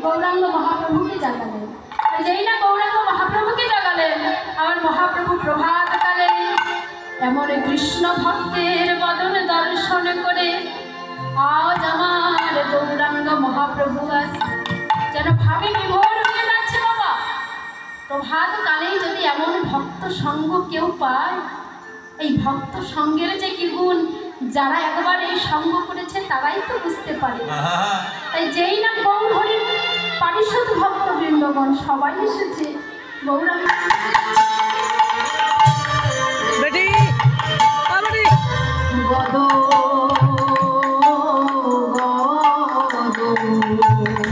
গৌরাঙ্গ মহাপ্রভুকে জাগালেন। যেই না গৌরাঙ্গ মহাপ্রভুকে জাগালেন, আমার মহাপ্রভু প্রভাতকালে এমন কৃষ্ণ ভক্তের বদন দর্শন করে আজ আমার গৌরাঙ্গ মহাপ্রভু আছে যেন ভাবে বিভোর হয়ে যাচ্ছে। বাবা, প্রভাতকালেই যদি এমন ভক্ত সঙ্গ কেউ পায়, এই ভক্ত সঙ্গের যে কি গুণ, যারা একবার এই সঙ্গ করেছে তারাই তো বুঝতে পারে। তাই যেই না গৌর হরি পারিষদ ভক্ত বৃন্দগণ সবাই এসেছে গৌরাঙ্গ গদ গদ